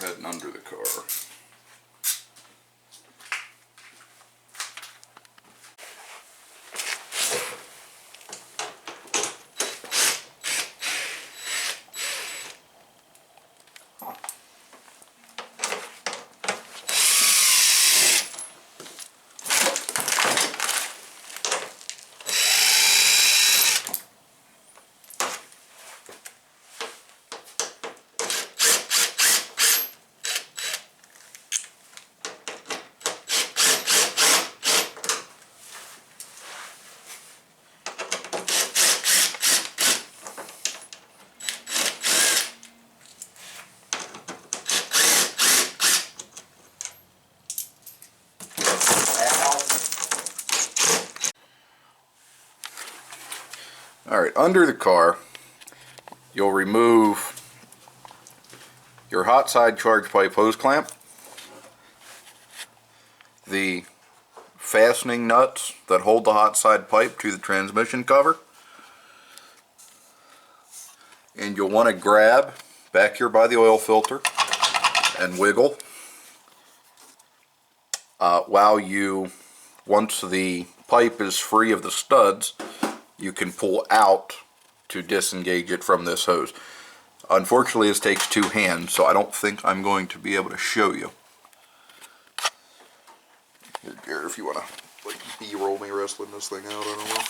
ahead and under the car. Alright, under the car, you'll remove your hot side charge pipe hose clamp, the fastening nuts that hold the hot side pipe to the transmission cover, and you'll want to grab back here by the oil filter and wiggle once the pipe is free of the studs, you can pull out to disengage it from this hose. Unfortunately, this takes two hands, so I don't think I'm going to be able to show you. Here, Jared, if you want to like B-roll me wrestling this thing out, I don't know.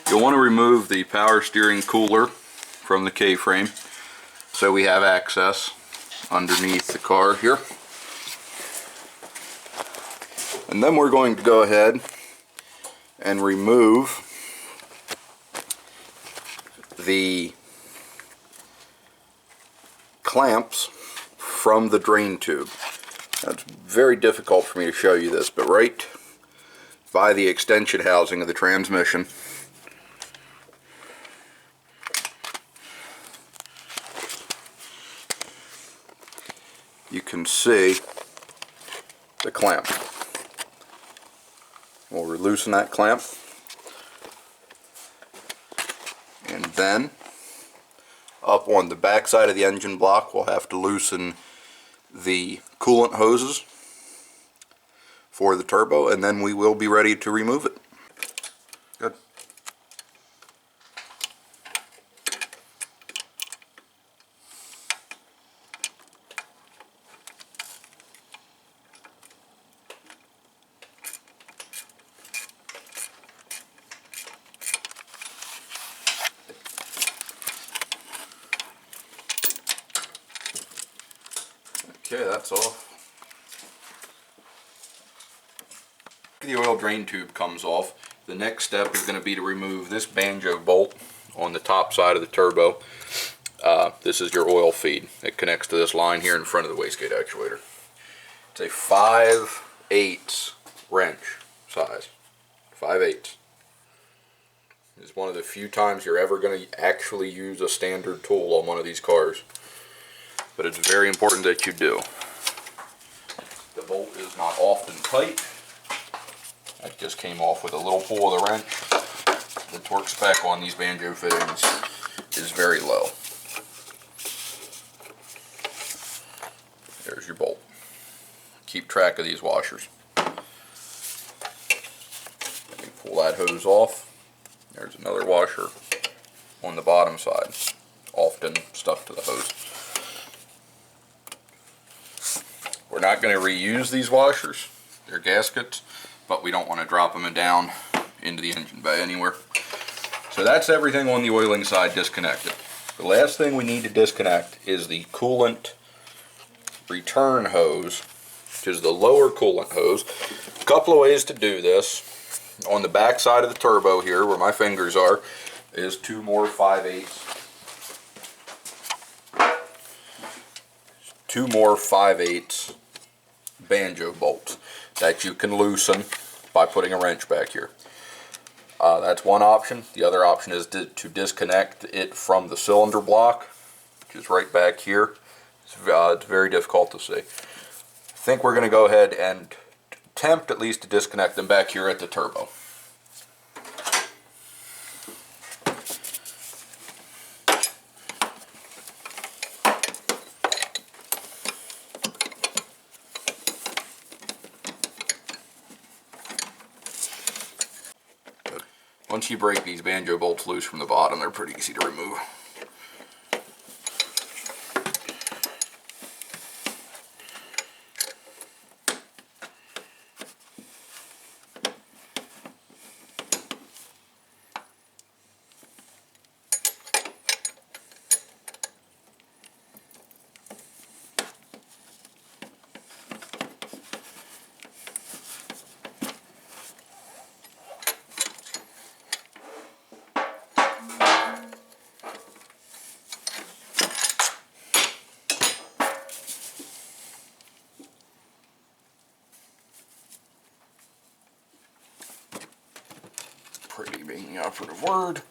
You'll want to remove the power steering cooler from the K-frame so we have access underneath the car here. And then we're going to go ahead and remove the clamps from the drain tube. Now, it's very difficult for me to show you this, but right by the extension housing of the transmission, you can see the clamp. We'll loosen that clamp, and then up on the back side of the engine block we'll have to loosen the coolant hoses for the turbo, and then we will be ready to remove it. Good. Okay, that's off. The oil drain tube comes off. The next step is going to be to remove this banjo bolt on the top side of the turbo. This is your oil feed. It connects to this line here in front of the wastegate actuator. It's a 5/8 wrench size. 5/8. It's one of the few times you're ever going to actually use a standard tool on one of these cars. But it's very important that you do. The bolt is not often tight. That just came off with a little pull of the wrench. The torque spec on these banjo fittings is very low. There's your bolt. Keep track of these washers. You pull that hose off. There's another washer on the bottom side, often stuck to the hose. We're not going to reuse these washers. They're gaskets, but we don't want to drop them down into the engine bay anywhere. So that's everything on the oiling side disconnected. The last thing we need to disconnect is the coolant return hose which is the lower coolant hose. A couple of ways to do this. On the back side of the turbo here, where my fingers are, is 2 more 5/8. 2 more 5/8 banjo bolts that you can loosen by putting a wrench back here. That's one option. The other option is to disconnect it from the cylinder block, which is right back here. It's very difficult to see. I think we're going to go ahead and attempt at least to disconnect them back here at the turbo. Once you break these banjo bolts loose from the bottom, they're pretty easy to remove. Pretty being the operative word.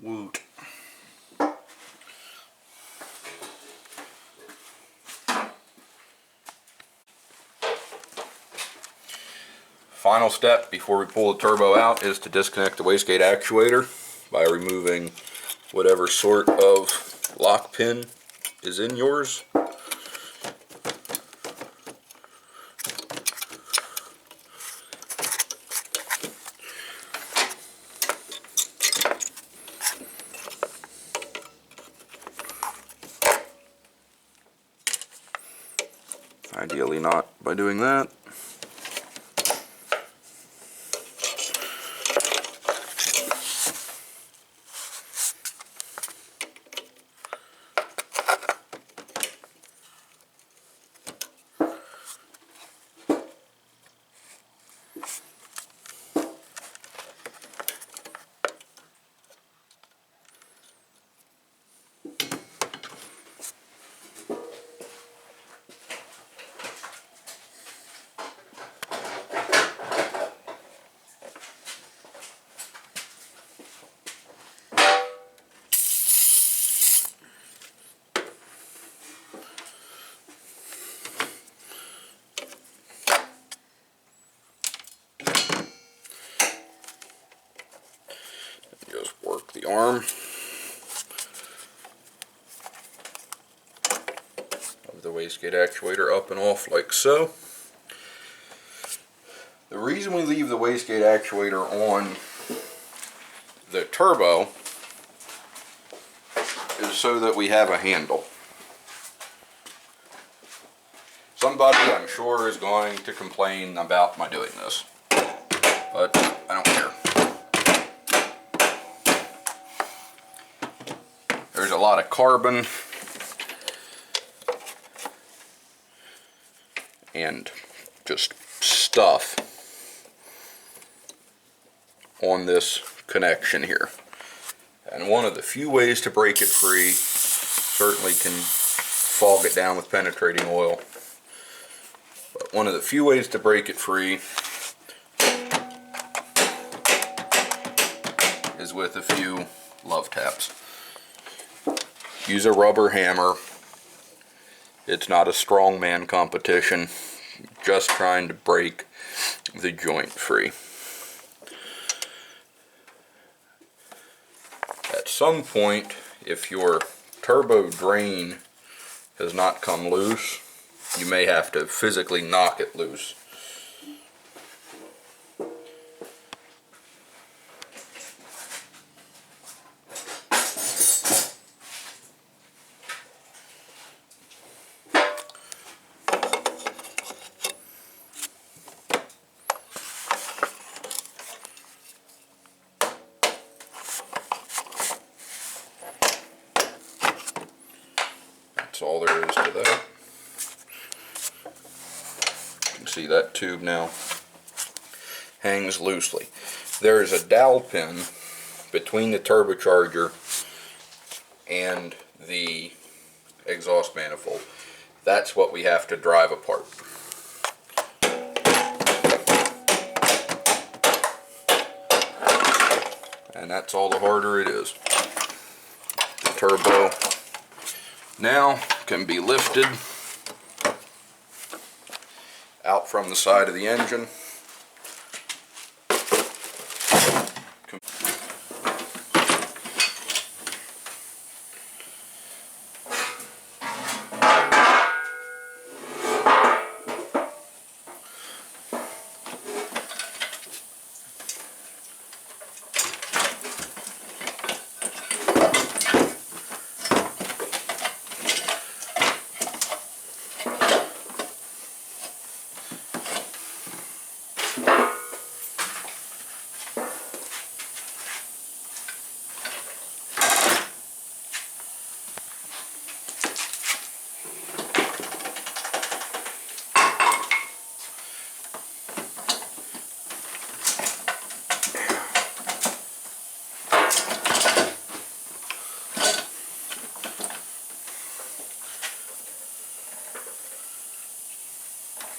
Woot. Final step before we pull the turbo out is to disconnect the wastegate actuator by removing whatever sort of lock pin is in yours. Ideally not by doing that. Just work the arm of the wastegate actuator up and off like so. The reason we leave the wastegate actuator on the turbo is so that we have a handle. Somebody, I'm sure, is going to complain about my doing this, but I don't care. There's a lot of carbon and just stuff on this connection here. And one of the few ways to break it free, certainly can fog it down with penetrating oil, but one of the few ways to break it free is with a few love taps. Use a rubber hammer. It's not a strongman competition, just trying to break the joint free. At some point, if your turbo drain has not come loose, you may have to physically knock it loose. That's all there is to that. You can see that tube now hangs loosely. There is a dowel pin between the turbocharger and the exhaust manifold. That's what we have to drive apart. And that's all the harder it is. The turbo now can be lifted out from the side of the engine.